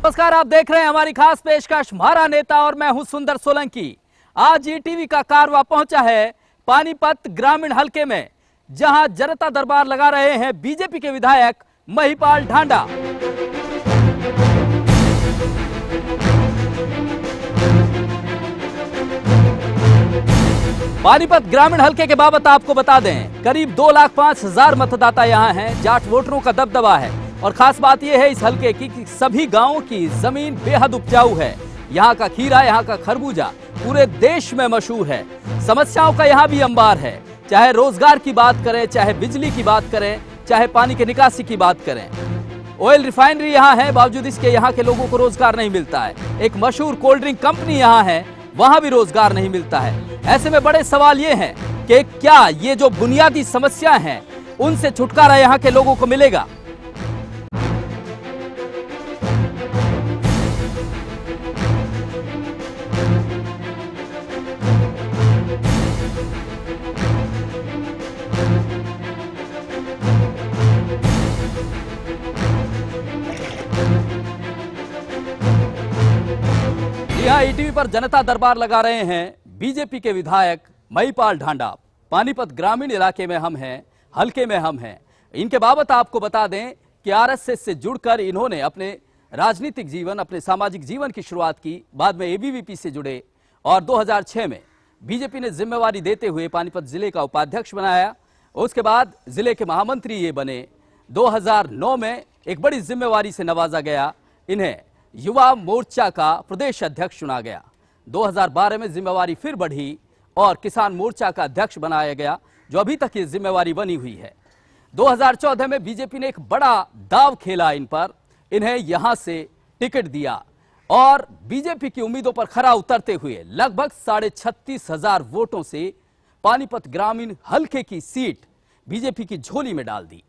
नमस्कार, आप देख रहे हैं हमारी खास पेशकश म्हारा नेता और मैं हूं सुंदर सोलंकी। आज ईटीवी का कारवा पहुंचा है पानीपत ग्रामीण हलके में, जहां जनता दरबार लगा रहे हैं बीजेपी के विधायक महिपाल ढांडा। पानीपत ग्रामीण हलके के बाबत आपको बता दें, करीब 2,05,000 मतदाता यहां हैं। जाट वोटरों का दबदबा है और खास बात यह है इस हलके की कि सभी गांवों की जमीन बेहद उपजाऊ है। यहाँ का खीरा, यहाँ का खरबूजा पूरे देश में मशहूर है। समस्याओं का यहाँ भी अंबार है, चाहे रोजगार की बात करें, चाहे बिजली की बात करें, चाहे पानी की निकासी की बात करें। ऑयल रिफाइनरी यहाँ है, बावजूद इसके यहाँ के लोगों को रोजगार नहीं मिलता है। एक मशहूर कोल्ड ड्रिंक कंपनी यहाँ है, वहां भी रोजगार नहीं मिलता है। ऐसे में बड़े सवाल ये हैं कि क्या ये जो बुनियादी समस्या हैं उनसे छुटकारा यहाँ के लोगों को मिलेगा? यहाँ ईटीवी पर जनता दरबार लगा रहे हैं बीजेपी के विधायक महिपाल ढांडा। पानीपत ग्रामीण इलाके में हम हैं, हलके में हम हैं। इनके बाबत आपको बता दें कि आरएसएस से जुड़कर इन्होंने अपने राजनीतिक जीवन, अपने सामाजिक जीवन की शुरुआत की। बाद में एबीवीपी से जुड़े और 2006 में बीजेपी ने जिम्मेवारी देते हुए पानीपत जिले का उपाध्यक्ष बनाया। उसके बाद जिले के महामंत्री ये बने। 2009 में एक बड़ी जिम्मेवारी से नवाजा गया। इन्हें युवा मोर्चा का प्रदेश अध्यक्ष चुना गया। 2012 में जिम्मेवारी फिर बढ़ी और किसान मोर्चा का अध्यक्ष बनाया गया, जो अभी तक ये जिम्मेवारी बनी हुई है। 2014 में बीजेपी ने एक बड़ा दाव खेला इन पर, इन्हें यहां से टिकट दिया और बीजेपी की उम्मीदों पर खरा उतरते हुए लगभग 36,500 वोटों से पानीपत ग्रामीण हलके की सीट बीजेपी की झोली में डाल दी।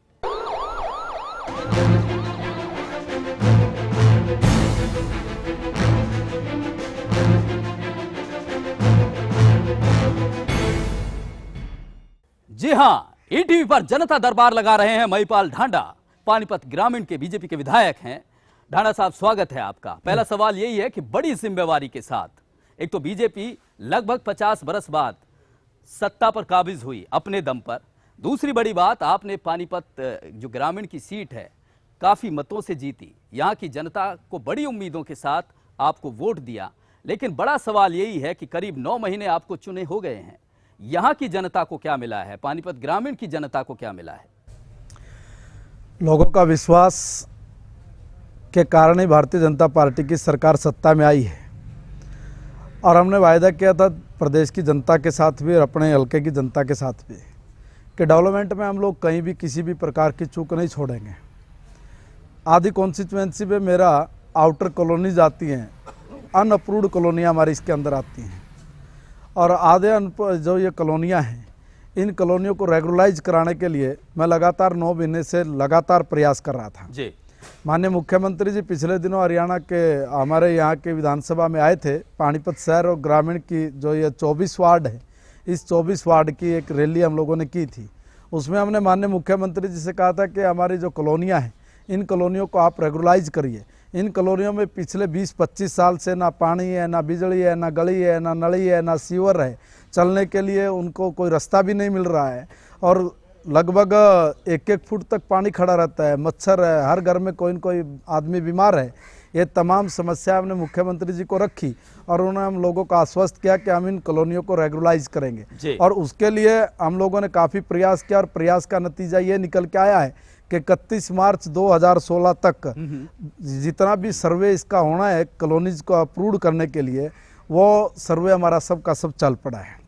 जी हां, ईटीवी पर जनता दरबार लगा रहे हैं महिपाल ढांडा, पानीपत ग्रामीण के बीजेपी के विधायक हैं। ढांडा साहब, स्वागत है आपका। पहला सवाल यही है कि बड़ी जिम्मेवारी के साथ एक तो बीजेपी लगभग 50 बरस बाद सत्ता पर काबिज हुई अपने दम पर। दूसरी बड़ी बात, आपने पानीपत जो ग्रामीण की सीट है काफी मतों से जीती। यहाँ की जनता को बड़ी उम्मीदों के साथ आपको वोट दिया, लेकिन बड़ा सवाल यही है कि करीब 9 महीने आपको चुने हो गए हैं। यहाँ की जनता को क्या मिला है? पानीपत ग्रामीण की जनता को क्या मिला है? लोगों का विश्वास के कारण ही भारतीय जनता पार्टी की सरकार सत्ता में आई है और हमने वायदा किया था प्रदेश की जनता के साथ भी और अपने हल्के की जनता के साथ भी कि डेवलपमेंट में हम लोग कहीं भी किसी भी प्रकार की चूक नहीं छोड़ेंगे। आधी कॉन्स्टिट्यूएंसी में मेरा आउटर कॉलोनीज आती हैं, अनअप्रूव्ड कॉलोनियाँ हमारी इसके अंदर आती हैं और आधे जो ये कॉलोनियाँ हैं, इन कॉलोनियों को रेगुलराइज कराने के लिए मैं लगातार 9 महीने से लगातार प्रयास कर रहा था जी। माननीय मुख्यमंत्री जी पिछले दिनों हरियाणा के हमारे यहाँ के विधानसभा में आए थे। पानीपत शहर और ग्रामीण की जो ये 24 वार्ड है, इस 24 वार्ड की एक रैली हम लोगों ने की थी। उसमें हमने माननीय मुख्यमंत्री जी से कहा था कि हमारी जो कॉलोनियाँ हैं, इन कॉलोनियों को आप रेगुलराइज करिए। इन कॉलोनियों में पिछले 20-25 साल से ना पानी है, ना बिजली है, ना गली है, ना नली है, ना सीवर है। चलने के लिए उनको कोई रास्ता भी नहीं मिल रहा है और लगभग 1-1 फुट तक पानी खड़ा रहता है। मच्छर है, हर घर में कोई न कोई आदमी बीमार है। ये तमाम समस्या हमने मुख्यमंत्री जी को रखी और उन्होंने हम लोगों को आश्वस्त किया कि हम इन कॉलोनियों को रेगुलराइज करेंगे और उसके लिए हम लोगों ने काफ़ी प्रयास किया और प्रयास का नतीजा ये निकल के आया है कि 31 मार्च 2016 तक जितना भी सर्वे इसका होना है कॉलोनीज को अप्रूव करने के लिए, वो सर्वे हमारा सब का सब चल पड़ा है।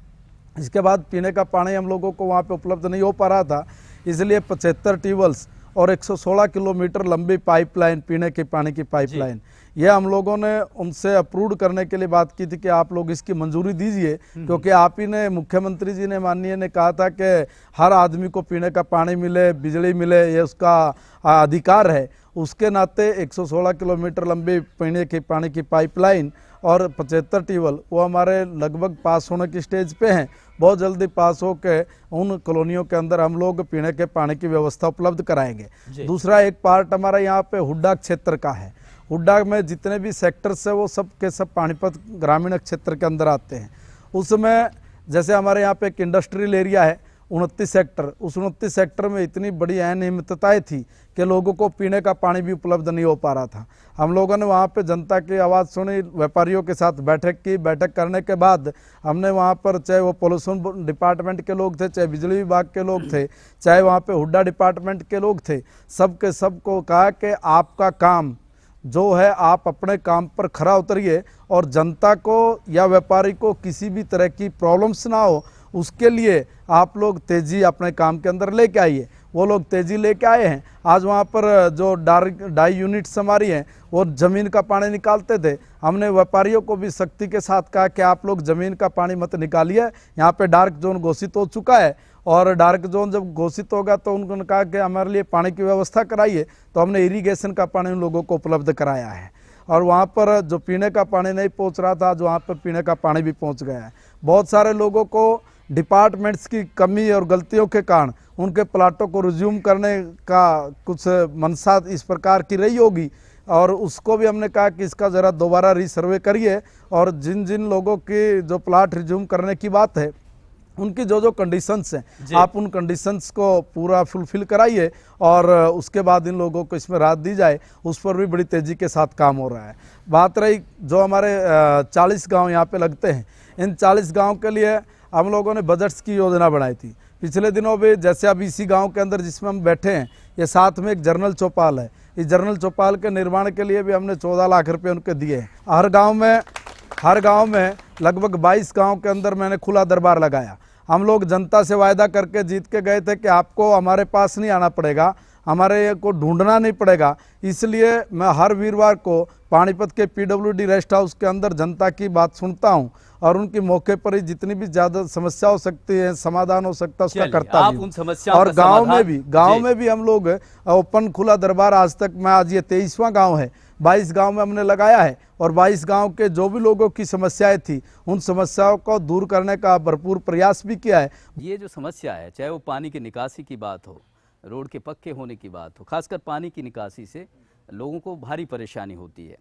इसके बाद पीने का पानी हम लोगों को वहाँ पे उपलब्ध नहीं हो पा रहा था, इसलिए 75 ट्यूबवेल्स और 116 किलोमीटर लंबी पाइपलाइन, पीने के पानी की पाइपलाइन, ये हम लोगों ने उनसे अप्रूव करने के लिए बात की थी कि आप लोग इसकी मंजूरी दीजिए, क्योंकि आप ही ने, मुख्यमंत्री जी ने माननीय ने कहा था कि हर आदमी को पीने का पानी मिले, बिजली मिले, ये उसका अधिकार है। उसके नाते 116 किलोमीटर लंबी पीने के पानी की पाइपलाइन और 75 ट्यूबवेल वो हमारे लगभग पास होने की स्टेज पे हैं। बहुत जल्दी पास हो के उन कॉलोनियों के अंदर हम लोग पीने के पानी की व्यवस्था उपलब्ध कराएंगे। दूसरा एक पार्ट हमारा यहाँ पे हुड्डा क्षेत्र का है, हुड्डा में जितने भी सेक्टर्स है वो सब के सब पानीपत ग्रामीण क्षेत्र के अंदर आते हैं। उसमें जैसे हमारे यहाँ पे एक इंडस्ट्रियल एरिया है 29 सेक्टर, उस 29 सेक्टर में इतनी बड़ी अनियमितताएं थी कि लोगों को पीने का पानी भी उपलब्ध नहीं हो पा रहा था। हम लोगों ने वहाँ पे जनता की आवाज़ सुनी, व्यापारियों के साथ बैठक की। बैठक करने के बाद हमने वहाँ पर चाहे वो पोल्यूशन डिपार्टमेंट के लोग थे, चाहे बिजली विभाग के लोग थे, चाहे वहाँ पे हुड्डा डिपार्टमेंट के लोग थे, सबके सबको कहा कि आपका काम जो है आप अपने काम पर खरा उतरिए और जनता को या व्यापारी को किसी भी तरह की प्रॉब्लम्स ना हो, उसके लिए आप लोग तेज़ी अपने काम के अंदर लेके आइए। वो लोग तेज़ी लेके आए हैं। आज वहाँ पर जो डाई यूनिट्स हमारी हैं वो ज़मीन का पानी निकालते थे। हमने व्यापारियों को भी सख्ती के साथ कहा कि आप लोग ज़मीन का पानी मत निकालिए, यहाँ पे डार्क जोन घोषित हो चुका है और डार्क जोन जब घोषित होगा तो उन्होंने कहा कि हमारे लिए पानी की व्यवस्था कराइए। तो हमने इरीगेशन का पानी उन लोगों को उपलब्ध कराया है और वहाँ पर जो पीने का पानी नहीं पहुँच रहा था, जो वहाँ पर पीने का पानी भी पहुँच गया है। बहुत सारे लोगों को डिपार्टमेंट्स की कमी और गलतियों के कारण उनके प्लाटों को रिज्यूम करने का कुछ मंशा इस प्रकार की रही होगी और उसको भी हमने कहा कि इसका ज़रा दोबारा रीसर्वे करिए और जिन जिन लोगों की जो प्लाट रिज्यूम करने की बात है उनकी जो जो कंडीशंस हैं आप उन कंडीशंस को पूरा फुलफिल कराइए और उसके बाद इन लोगों को इसमें राहत दी जाए। उस पर भी बड़ी तेज़ी के साथ काम हो रहा है। बात रही जो हमारे 40 गांव यहाँ पे लगते हैं, इन 40 गांव के लिए हम लोगों ने बजट्स की योजना बनाई थी। पिछले दिनों भी जैसे अब इसी गांव के अंदर जिसमें हम बैठे हैं, ये साथ में एक जर्नल चौपाल है। इस जर्नल चौपाल के निर्माण के लिए भी हमने 14 लाख रुपये उनके दिए हैं। हर गांव में लगभग 22 गांव के अंदर मैंने खुला दरबार लगाया। हम लोग जनता से वायदा करके जीत के गए थे कि आपको हमारे पास नहीं आना पड़ेगा, हमारे को ढूंढना नहीं पड़ेगा। इसलिए मैं हर वीरवार को पानीपत के PWD रेस्ट हाउस के अंदर जनता की बात सुनता हूं और उनकी मौके पर ही जितनी भी ज़्यादा समस्या हो सकती है, समाधान हो सकता है, उसका करता भी हूं। और गांव में भी हम लोग ओपन खुला दरबार आज तक मैं आज ये 23वां गाँव है, 22 गांव में हमने लगाया है और 22 गांव के जो भी लोगों की समस्याएं थी उन समस्याओं को दूर करने का भरपूर प्रयास भी किया है। ये जो समस्या है, चाहे वो पानी की निकासी की बात हो, रोड के पक्के होने की बात हो, खासकर पानी की निकासी से लोगों को भारी परेशानी होती है।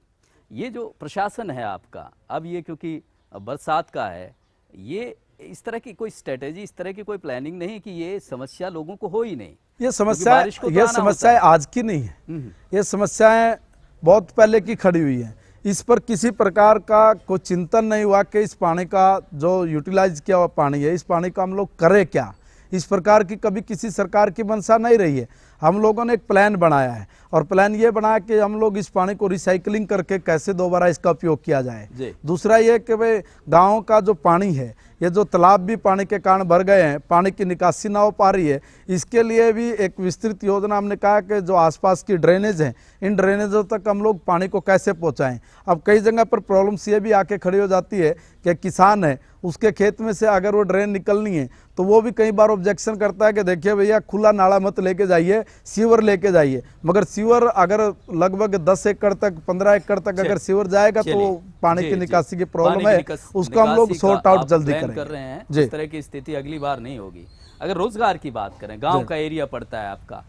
ये जो प्रशासन है आपका, अब ये क्योंकि बरसात का है, ये इस तरह की कोई स्ट्रेटेजी, इस तरह की कोई प्लानिंग नहीं कि ये समस्या लोगों को हो ही नहीं। ये समस्याएं आज की नहीं है, ये समस्याएं बहुत पहले की खड़ी हुई है। इस पर किसी प्रकार का कोई चिंतन नहीं हुआ कि इस पानी का जो यूटिलाइज किया हुआ पानी है, इस पानी का हम लोग करें क्या। इस प्रकार की कभी किसी सरकार की मंशा नहीं रही है। हम लोगों ने एक प्लान बनाया है और प्लान ये बनाया कि हम लोग इस पानी को रिसाइकलिंग करके कैसे दोबारा इसका उपयोग किया जाए। दूसरा ये कि भाई गाँव का जो पानी है, ये जो तालाब भी पानी के कारण भर गए हैं, पानी की निकासी ना हो पा रही है, इसके लिए भी एक विस्तृत योजना हमने कहा कि जो आसपास की ड्रेनेज हैं, इन ड्रेनेजों तक हम लोग पानी को कैसे पहुंचाएं। अब कई जगह पर प्रॉब्लम्स ये भी आके खड़ी हो जाती है कि किसान है, उसके खेत में से अगर वो ड्रेन निकलनी है तो वो भी कई बार ऑब्जेक्शन करता है कि देखिए भैया खुला नाला मत लेके जाइए, सीवर लेके जाइए। मगर सीवर अगर लगभग 10 एकड़ तक 15 एकड़ तक अगर सीवर जाएगा तो पानी की निकासी की प्रॉब्लम है, उसको हम लोग सॉर्ट आउट जल्दी कर रहे हैं। इस तरह की स्थिति अगली बार नहीं होगी। अगर रोजगार की बात करें, गांव का एरिया पड़ता है आपका,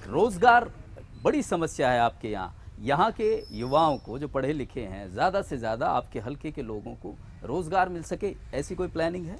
रोजगार बड़ी समस्या है आपके यहाँ के युवाओं को जो पढ़े लिखे हैं, ज़्यादा से ज़्यादा आपके हल्के के लोगों को रोजगार मिल सके, ऐसी कोई प्लानिंग है?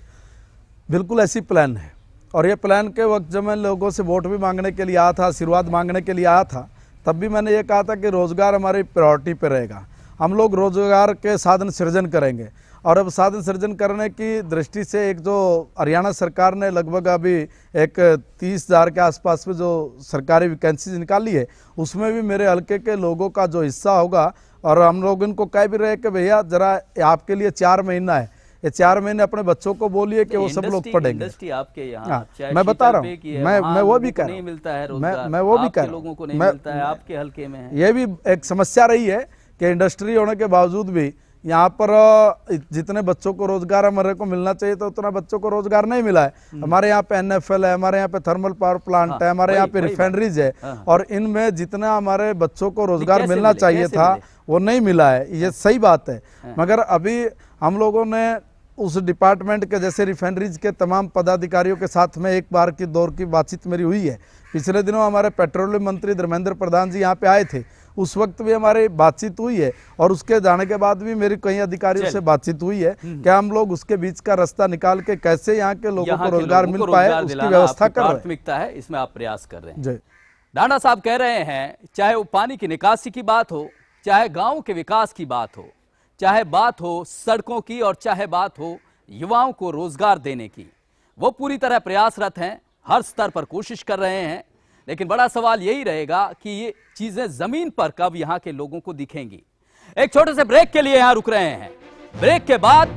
बिल्कुल ऐसी प्लान है और ये प्लान के वक्त जब मैं लोगों से वोट भी मांगने के लिए आया था, आशीर्वाद मांगने के लिए आया था, तब भी मैंने ये कहा था कि रोज़गार हमारी प्रायोरिटी पे रहेगा। हम लोग रोज़गार के साधन सृजन करेंगे और अब साधन सृजन करने की दृष्टि से एक जो हरियाणा सरकार ने लगभग अभी एक 30,000 के आसपास में जो सरकारी वैकेंसीज निकाली है, उसमें भी मेरे हल्के के लोगों का जो हिस्सा होगा। और हम लोग इनको कह भी रहे कि भैया जरा आपके लिए 4 महीना है, ये 4 महीने अपने बच्चों को बोलिए कि वो सब लोग पढ़ेंगे। आपके यहाँ मैं बता रहा हूँ, मैं वो भी कह रहा हूँ, मिलता है मैं वो भी कह रहा हूँ, लोगों को नहीं मिलता है, आपके हल्के में है। ये भी एक समस्या रही है कि इंडस्ट्री होने के बावजूद भी यहाँ पर जितने बच्चों को रोजगार हमारे को मिलना चाहिए तो उतना बच्चों को रोजगार नहीं मिला है। हमारे यहाँ पे NFL है, हमारे यहाँ पे थर्मल पावर प्लांट है, हमारे यहाँ पे रिफाइनरीज है और इनमें जितना हमारे बच्चों को रोजगार मिलना चाहिए था वो नहीं मिला है। ये सही बात है, मगर अभी हम लोगों ने उस डिपार्टमेंट के जैसे रिफाइनरीज के तमाम पदाधिकारियों के साथ में एक बार की दौर की बातचीत मेरी हुई है। पिछले दिनों हमारे पेट्रोलियम मंत्री धर्मेंद्र प्रधान जी यहाँ पे आए थे, उस वक्त भी हमारी बातचीत हुई है और उसके जाने के बाद भी मेरी कई अधिकारियों से बातचीत हुई है कि हम लोग उसके बीच का रास्ता निकाल के कैसे यहाँ के लोगों को रोजगार मिल पाए उसकी व्यवस्था कर रहे हैं। प्राथमिकता है, इसमें आप प्रयास कर रहे हैं। जी ढांडा साहब कह रहे हैं, चाहे वो पानी की निकासी की बात हो, चाहे गांव के विकास की बात हो, चाहे बात हो सड़कों की और चाहे बात हो युवाओं को रोजगार देने की, वो पूरी तरह प्रयासरत हैं, हर स्तर पर कोशिश कर रहे हैं। लेकिन बड़ा सवाल यही रहेगा कि ये चीजें जमीन पर कब यहां के लोगों को दिखेंगी। एक छोटे से ब्रेक के लिए यहां रुक रहे हैं। ब्रेक के बाद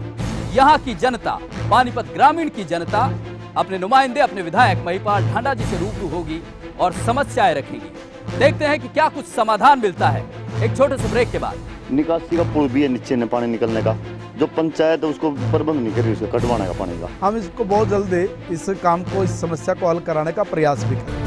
यहां की जनता, पानीपत ग्रामीण की जनता अपने नुमाइंदे, अपने विधायक महिपाल ढांडा जी से रूबरू होगी और समस्याएं रखेंगी। देखते हैं कि क्या कुछ समाधान मिलता है एक छोटे से ब्रेक के बाद। निकासी का पुल भी है नीचे में पानी निकलने का, जो पंचायत है उसको प्रबंध नहीं कर रही, उसको कटवाने का पानी का। हम इसको बहुत जल्दी इस काम को, इस समस्या को हल कराने का प्रयास भी करें।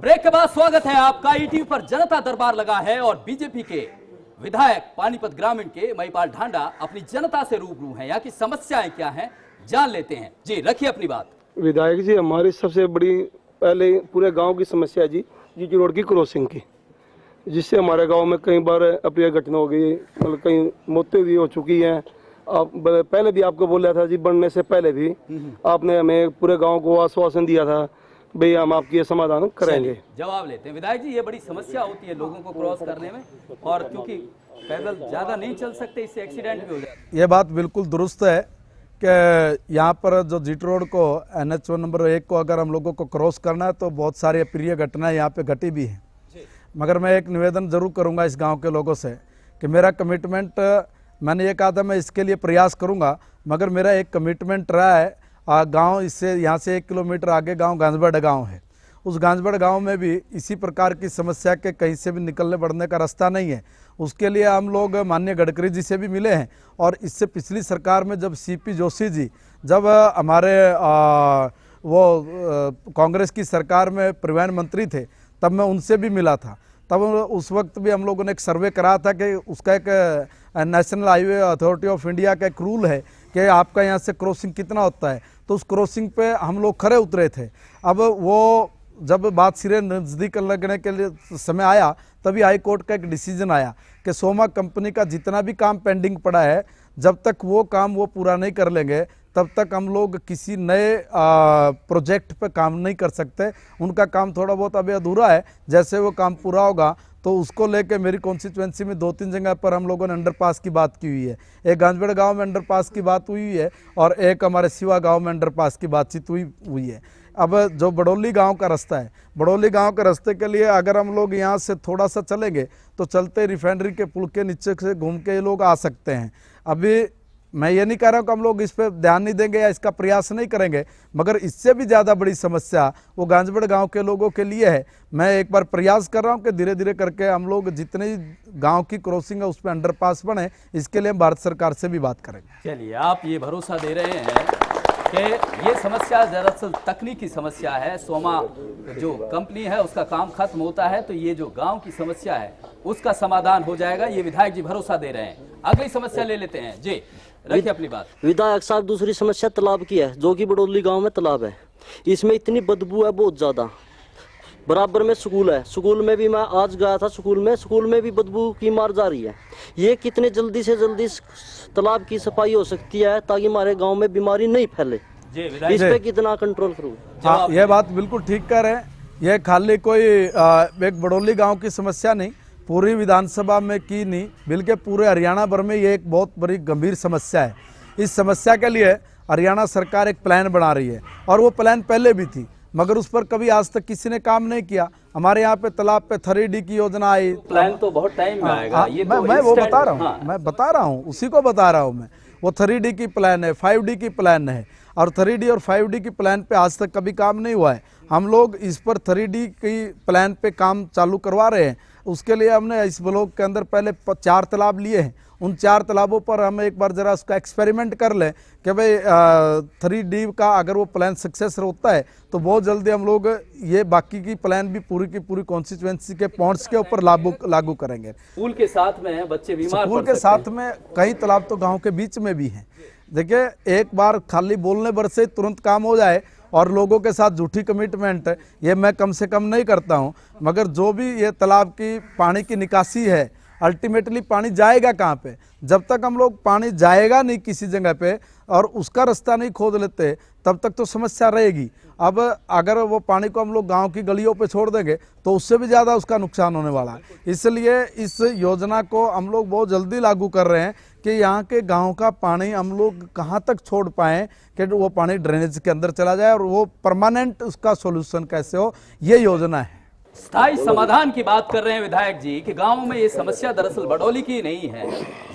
ब्रेक के बाद स्वागत है आपका। ईटीवी पर जनता दरबार लगा है और बीजेपी के विधायक पानीपत ग्रामीण के महिपाल ढांडा अपनी जनता से रूबरू हैं। यहाँ की समस्याएं क्या हैं जान लेते हैं। जी रखिए अपनी बात। विधायक जी, हमारी सबसे बड़ी पहले पूरे गांव की समस्या है जी रोड की क्रॉसिंग की, जिससे हमारे गांव में कई बार अप्रिय घटना हो गई, मतलब कई मौतें भी हो चुकी हैं। आप पहले भी आपको बोला था जी, बनने से पहले भी आपने हमें पूरे गांव को आश्वासन दिया था भाई हम आपकी समाधान करेंगे। जवाब लेते हैं विधायक जी। ये बड़ी समस्या होती है लोगों को क्रॉस करने में, और क्योंकि पैदल ज्यादा नहीं चल सकते, इससे एक्सीडेंट भी हो जाता है। ये बात बिल्कुल दुरुस्त है कि यहाँ पर जो जीट रोड को NH1 नंबर 1 को अगर हम लोगों को क्रॉस करना है तो बहुत सारी अप्रिय घटनाएं यहाँ पे घटी भी हैं। मगर मैं एक निवेदन जरूर करूँगा इस गांव के लोगों से कि मेरा कमिटमेंट, मैंने ये कहा था मैं इसके लिए प्रयास करूँगा, मगर मेरा एक कमिटमेंट रहा है। गांव इससे यहाँ से 1 किलोमीटर आगे गांव गांजबड़ गांव है, उस गांजबड़ गांव में भी इसी प्रकार की समस्या के कहीं से भी निकलने बढ़ने का रास्ता नहीं है। उसके लिए हम लोग माननीय गडकरी जी से भी मिले हैं और इससे पिछली सरकार में जब CP जोशी जी जब हमारे कांग्रेस की सरकार में परिवहन मंत्री थे तब मैं उनसे भी मिला था। तब उस वक्त भी हम लोगों ने एक सर्वे करा था कि उसका एक national highway authority of India का एक रूल है कि आपका यहाँ से क्रॉसिंग कितना होता है, तो उस क्रॉसिंग पे हम लोग खरे उतरे थे। अब वो जब बात सिरे नज़दीक लगने के लिए समय आया तभी हाई कोर्ट का एक डिसीजन आया कि सोमा कंपनी का जितना भी काम पेंडिंग पड़ा है, जब तक वो काम वो पूरा नहीं कर लेंगे तब तक हम लोग किसी नए प्रोजेक्ट पे काम नहीं कर सकते। उनका काम थोड़ा बहुत अभी अधूरा है, जैसे वो काम पूरा होगा तो उसको लेके मेरी कॉन्स्टिट्यूएंसी में 2-3 जगह पर हम लोगों ने अंडरपास की बात की हुई है। एक गांजबड़ गांव में अंडरपास की बात हुई है और एक हमारे सिवा गांव में अंडरपास की बातचीत हुई है। अब जो बड़ौली गांव का रास्ता है, बड़ौली गांव के रास्ते के लिए अगर हम लोग यहाँ से थोड़ा सा चलेंगे तो चलते रिफाइनरी के पुल के नीचे से घूम के ये लोग आ सकते हैं। अभी मैं ये नहीं कह रहा हूँ कि हम लोग इस पर ध्यान नहीं देंगे या इसका प्रयास नहीं करेंगे, मगर इससे भी ज़्यादा बड़ी समस्या वो गांजबड़ गांव के लोगों के लिए है। मैं एक बार प्रयास कर रहा हूँ कि धीरे धीरे करके हम लोग जितने गांव की क्रॉसिंग है उस पर अंडरपास बने, इसके लिए हम भारत सरकार से भी बात करेंगे। चलिए, आप ये भरोसा दे रहे हैं कि ये समस्या दरअसल तकनीकी समस्या है। सोमा जो कंपनी है उसका काम खत्म होता है तो ये जो गांव की समस्या है उसका समाधान हो जाएगा, ये विधायक जी भरोसा दे रहे हैं। अगली समस्या ले लेते हैं। जी रखिए अपनी बात। विधायक साहब, दूसरी समस्या तालाब की है, जो कि बड़ौली गांव में तालाब है। इसमें इतनी बदबू है बहुत ज्यादा। बराबर में स्कूल है, स्कूल में भी मैं आज गया था, स्कूल में भी बदबू की मार जा रही है। ये कितने जल्दी से जल्दी तालाब की सफाई हो सकती है ताकि हमारे गांव में बीमारी नहीं फैले, इस पे कितना कंट्रोल करूँ? हाँ, ये बात बिल्कुल ठीक कह रहे हैं। यह खाली कोई एक बड़ौली गांव की समस्या नहीं, पूरी विधानसभा में की नहीं बल्कि पूरे हरियाणा भर में ये एक बहुत बड़ी गंभीर समस्या है। इस समस्या के लिए हरियाणा सरकार एक प्लान बना रही है और वो प्लान पहले भी थी, मगर उस पर कभी आज तक किसी ने काम नहीं किया। हमारे यहाँ पे तालाब पे 3D की योजना आई। प्लान तो बहुत टाइम में आएगा। ये तो मैं वो बता रहा हूँ, मैं बता रहा हूँ, उसी को बता रहा हूँ मैं। वो 3D की प्लान है, 5D की प्लान है, और 3D और 5D की प्लान पे आज तक कभी काम नहीं हुआ है। हम लोग इस पर 3D की प्लान पे काम चालू करवा रहे हैं। उसके लिए हमने इस ब्लॉक के अंदर पहले 4 तालाब लिए हैं उन 4 तालाबों पर हम एक बार जरा उसका एक्सपेरिमेंट कर लें कि भाई 3D का अगर वो प्लान सक्सेस होता है तो बहुत जल्दी हम लोग ये बाकी की प्लान भी पूरी की पूरी कॉन्स्टिट्यूएंसी के पॉइंट्स के ऊपर लागू करेंगे। स्कूल के साथ में है, बच्चे बीमार स्कूल पड़ के सकते साथ में कई तालाब तो गांव के बीच में भी हैं। देखिए, एक बार खाली बोलने भर से तुरंत काम हो जाए और लोगों के साथ झूठी कमिटमेंट, ये मैं कम से कम नहीं करता हूं, मगर जो भी ये तालाब की पानी की निकासी है, अल्टीमेटली पानी जाएगा कहाँ पे? जब तक हम लोग पानी जाएगा नहीं किसी जगह पे और उसका रास्ता नहीं खोद लेते तब तक तो समस्या रहेगी। अब अगर वो पानी को हम लोग गांव की गलियों पे छोड़ देंगे तो उससे भी ज़्यादा उसका नुकसान होने वाला है। इसलिए इस योजना को हम लोग बहुत जल्दी लागू कर रहे हैं कि यहाँ के गांव का पानी हम लोग कहाँ तक छोड़ पाएँ कि वो पानी ड्रेनेज के अंदर चला जाए और वो परमानेंट उसका सोल्यूशन कैसे हो, ये योजना है। स्थायी समाधान की बात कर रहे हैं विधायक जी कि गांव में ये समस्या दरअसल बडौली की नहीं है,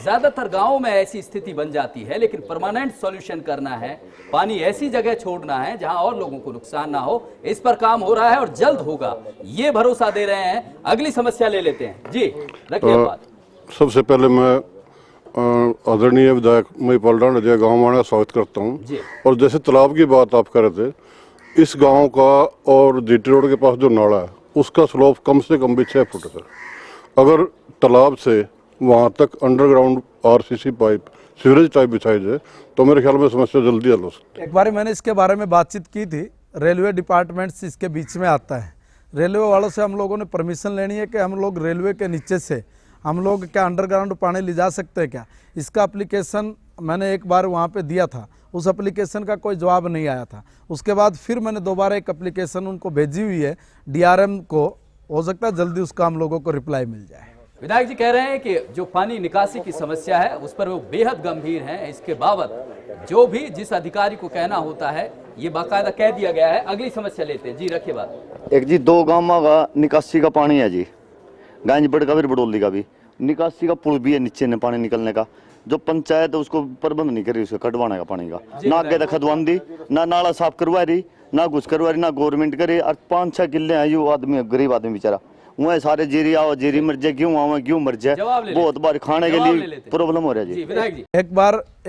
ज्यादातर गांवों में ऐसी स्थिति बन जाती है, लेकिन परमानेंट सॉल्यूशन करना है, पानी ऐसी जगह छोड़ना है जहां और लोगों को नुकसान ना हो। इस पर काम हो रहा है और जल्द होगा, ये भरोसा दे रहे हैं। अगली समस्या ले लेते हैं जी, रखिए बात। सबसे पहले मैं आदरणीय विधायक महिपाल ढांडा जी गाँव आने का स्वागत करता हूँ। और जैसे तालाब की बात आप कर रहे थे, इस गाँव का और जीटी रोड के पास जो नाला है उसका स्लोप कम से कम भी 6 फुट है। अगर तालाब से वहाँ तक underground RCC pipe, sewerage type बिछाई जाए तो मेरे ख्याल में समस्या जल्दी हल हो सकती है। एक बार मैंने इसके बारे में बातचीत की थी, रेलवे डिपार्टमेंट इसके बीच में आता है। रेलवे वालों से हम लोगों ने परमिशन लेनी है कि हम लोग रेलवे के नीचे से हम लोग क्या अंडरग्राउंड पानी ले जा सकते हैं क्या? इसका एप्लीकेशन मैंने एक बार वहाँ पे दिया था, उस एप्लीकेशन का कोई जवाब नहीं आया था। उसके बाद फिर मैंने दोबारा एक एप्लीकेशन उनको भेजी हुई है डीआरएम को, हो सकता है जल्दी उसका हम लोगों को रिप्लाई मिल जाए। विधायक जी कह रहे हैं कि जो पानी निकासी की समस्या है उस पर वो बेहद गंभीर है। इसके बावत जो भी जिस अधिकारी को कहना होता है ये बाकायदा कह दिया गया है। अगली समस्या लेते हैं जी, रखिए बात। एक जी 2 गाँव का निकासी का पानी है जी, गांजबड़ का भी बडौली का भी निकासी का पुल भी है नीचे ने पानी निकलने का, जो पंचायत उसको प्रबंध नहीं करी, उसको कटवाने का पानी का, ना आगे तक खदवान दी, ना नाला साफ करवा रही, ना कुछ करवा रही, ना गवर्नमेंट करे। और 5-6 किले हैं, यो आदमी गरीब आदमी बेचारा वह सारे जीरी आओ जीरी मर जाए, क्यों आवे क्यों मर जाए, बहुत बार खाने के लिए प्रॉब्लम हो रहा है जी। विधायक जी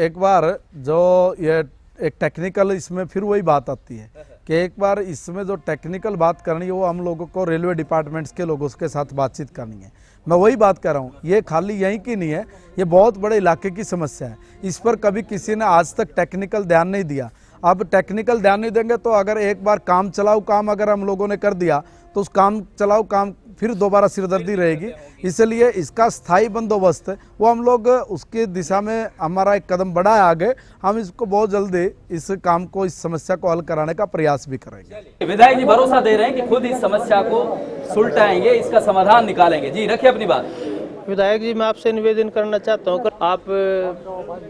एक बार जो ये एक टेक्निकल, इसमें फिर वही बात आती है कि एक बार इसमें जो टेक्निकल बात करनी है वो हम लोगों को रेलवे डिपार्टमेंट्स के लोगों के साथ बातचीत करनी है। मैं वही बात कर रहा हूँ, ये खाली यहीं की नहीं है, ये बहुत बड़े इलाके की समस्या है। इस पर कभी किसी ने आज तक टेक्निकल ध्यान नहीं दिया। अब टेक्निकल ध्यान नहीं देंगे तो अगर एक बार काम चलाऊ काम अगर हम लोगों ने कर दिया तो उस काम चलाऊ काम फिर दोबारा सिरदर्दी रहेगी। इसलिए इसका स्थायी बंदोबस्त वो हम लोग उसकी दिशा में हमारा एक कदम बढ़ा है आगे। हम इसको बहुत जल्दी इस काम को, इस समस्या को हल कराने का प्रयास भी करेंगे। विधायक जी भरोसा दे रहे हैं कि खुद इस समस्या को सुलटाएंगे, इसका समाधान निकालेंगे। जी रखिए अपनी बात। विधायक जी मैं आपसे निवेदन करना चाहता हूँ, आप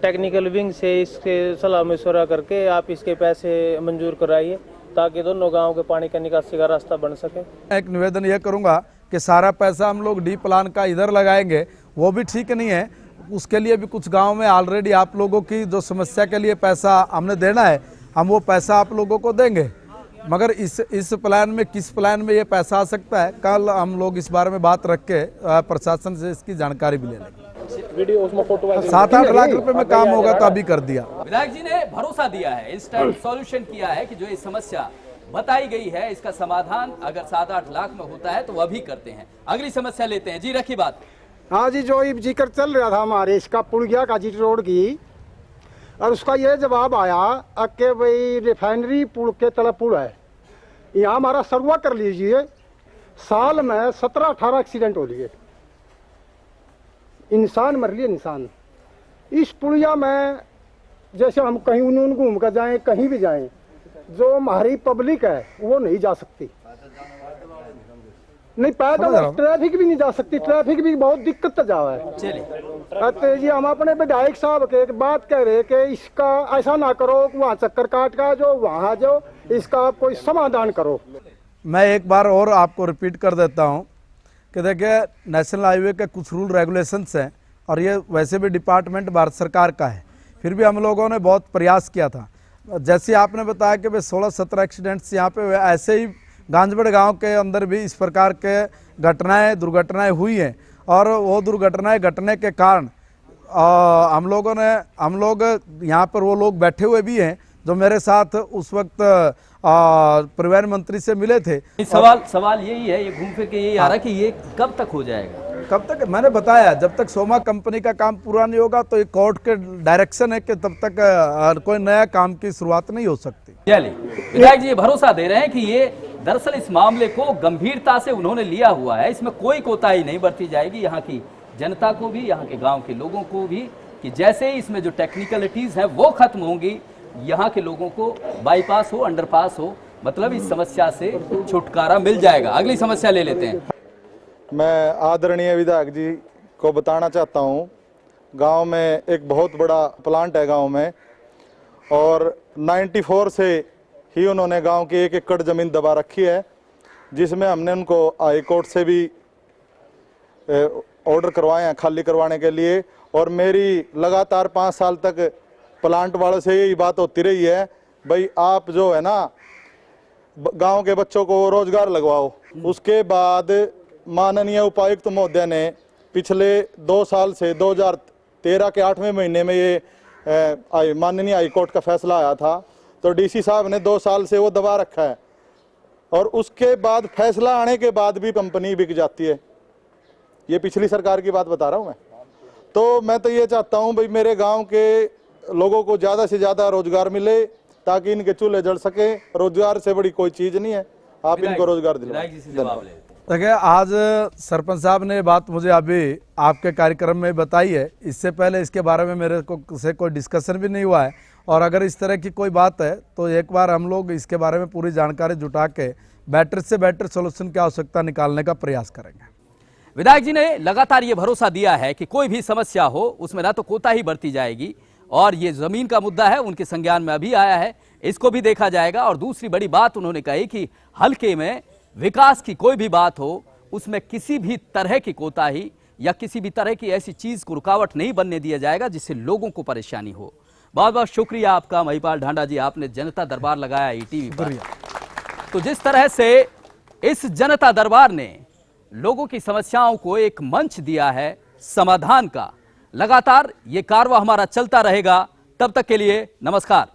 टेक्निकल विंग से इसके सलाह मशवरा करके आप इसके पैसे मंजूर कराइए ताकि दोनों गांव के पानी का निकासी का रास्ता बन सके। एक निवेदन यह करूंगा कि सारा पैसा हम लोग डी प्लान का इधर लगाएंगे, वो भी ठीक नहीं है। उसके लिए भी कुछ गांव में ऑलरेडी आप लोगों की जो समस्या के लिए पैसा हमने देना है, हम वो पैसा आप लोगों को देंगे। मगर इस प्लान में, किस प्लान में ये पैसा आ सकता है, कल हम लोग इस बारे में बात रख के प्रशासन से इसकी जानकारी भी ले लेंगे। 7-8 लाख रुपए में काम होगा तो अभी कर दिया। विधायक जी ने भरोसा दिया है, इंस्टेंट सॉल्यूशन किया है कि जो ये समस्या बताई गई है इसका समाधान अगर 7-8 लाख में होता है तो वह भी करते हैं। अगली समस्या लेते हैं जी, रखी बात। हाँ जी, जो जिक्र चल रहा था हमारे इसका पुलिया का जीटी रोड की, और उसका ये जवाब आया कि भाई रिफाइनरी पुल के तले पुल है, यहाँ हमारा सर्वा कर लीजिए, साल में 17-18 एक्सीडेंट हो लिए, इंसान मर लिए इंसान। इस पुलिया में जैसे हम कहीं उन घूम कर जाएं, कहीं भी जाएं, जो हमारी पब्लिक है वो नहीं जा सकती, नहीं पैदल ट्रैफिक भी नहीं जा सकती, ट्रैफिक भी बहुत दिक्कत जावा है। चलिए जी, हम अपने विधायक साहब के एक बात कह रहे कि इसका ऐसा ना करो, वहाँ चक्कर काट का जो वहाँ जो इसका आप कोई समाधान करो। मैं एक बार और आपको रिपीट कर देता हूँ कि देखिए, नेशनल हाईवे के कुछ रूल रेगुलेशंस हैं और ये वैसे भी डिपार्टमेंट भारत सरकार का है, फिर भी हम लोगों ने बहुत प्रयास किया था। जैसे आपने बताया कि भाई 16-17 एक्सीडेंट्स यहाँ पे, ऐसे ही गांजबड़ गांव के अंदर भी इस प्रकार के दुर्घटनाएं हुई हैं और वो दुर्घटनाएं घटने के कारण हम लोग यहाँ पर वो लोग बैठे हुए भी हैं जो मेरे साथ उस वक्त परिवहन मंत्री से मिले थे। सवाल यही है, ये घूम फिर के यही आ रहा है कि ये कब तक हो जाएगा? कब तक? मैंने बताया जब तक सोमा कंपनी का काम पूरा नहीं होगा तो ये कोर्ट के डायरेक्शन है कि तब तक कोई नया काम की शुरुआत नहीं हो सकती। विधायक जी ये भरोसा दे रहे हैं कि ये दरअसल इस मामले को गंभीरता से उन्होंने लिया हुआ है, इसमें कोई कोताही नहीं बरती जाएगी, यहाँ की जनता को भी, यहाँ के गांव के लोगों को भी, कि जैसे ही इसमें जो टेक्निकलिटीज हैं वो खत्म होंगी, यहाँ के लोगों को बाईपास हो, अंडरपास हो, मतलब इस समस्या से छुटकारा मिल जाएगा। अगली समस्या ले लेते हैं। मैं आदरणीय विधायक जी को बताना चाहता हूँ, गांव में एक बहुत बड़ा प्लांट है गांव में, और 94 से ही उन्होंने गांव की 1 एकड़ ज़मीन दबा रखी है, जिसमें हमने उनको हाई कोर्ट से भी ऑर्डर करवाए हैं खाली करवाने के लिए। और मेरी लगातार 5 साल तक प्लांट वालों से यही बात होती रही है, भाई आप जो है ना गांव के बच्चों को रोजगार लगवाओ। उसके बाद माननीय उपायुक्त महोदय ने पिछले 2 साल से 2013 के 8वें महीने में ये माननीय हाईकोर्ट का फैसला आया था, तो डीसी साहब ने 2 साल से वो दबा रखा है, और उसके बाद फैसला आने के बाद भी कंपनी बिक जाती है। ये पिछली सरकार की बात बता रहा हूँ मैं। तो मैं तो ये चाहता हूँ भाई मेरे गांव के लोगों को ज़्यादा से ज़्यादा रोजगार मिले, ताकि इनके चूल्हे जल सके। रोजगार से बड़ी कोई चीज़ नहीं है, आप इनको रोजगार दिलाएं। देखिए, आज सरपंच साहब ने बात मुझे अभी आपके कार्यक्रम में बताई है, इससे पहले इसके बारे में मेरे को से कोई डिस्कशन भी नहीं हुआ है, और अगर इस तरह की कोई बात है तो एक बार हम लोग इसके बारे में पूरी जानकारी जुटा के बेटर से बेटर सोल्यूशन की आवश्यकता निकालने का प्रयास करेंगे। विधायक जी ने लगातार ये भरोसा दिया है कि कोई भी समस्या हो उसमें ना तो कोताही बरती जाएगी, और ये जमीन का मुद्दा है उनके संज्ञान में अभी आया है, इसको भी देखा जाएगा। और दूसरी बड़ी बात उन्होंने कही कि हल्के में विकास की कोई भी बात हो उसमें किसी भी तरह की कोताही या किसी भी तरह की ऐसी चीज को रुकावट नहीं बनने दिया जाएगा जिससे लोगों को परेशानी हो। बहुत बहुत शुक्रिया आपका महिपाल ढांडा जी, आपने जनता दरबार लगाया ईटीवी पर। तो जिस तरह से इस जनता दरबार ने लोगों की समस्याओं को एक मंच दिया है समाधान का, लगातार ये कारवां हमारा चलता रहेगा। तब तक के लिए नमस्कार।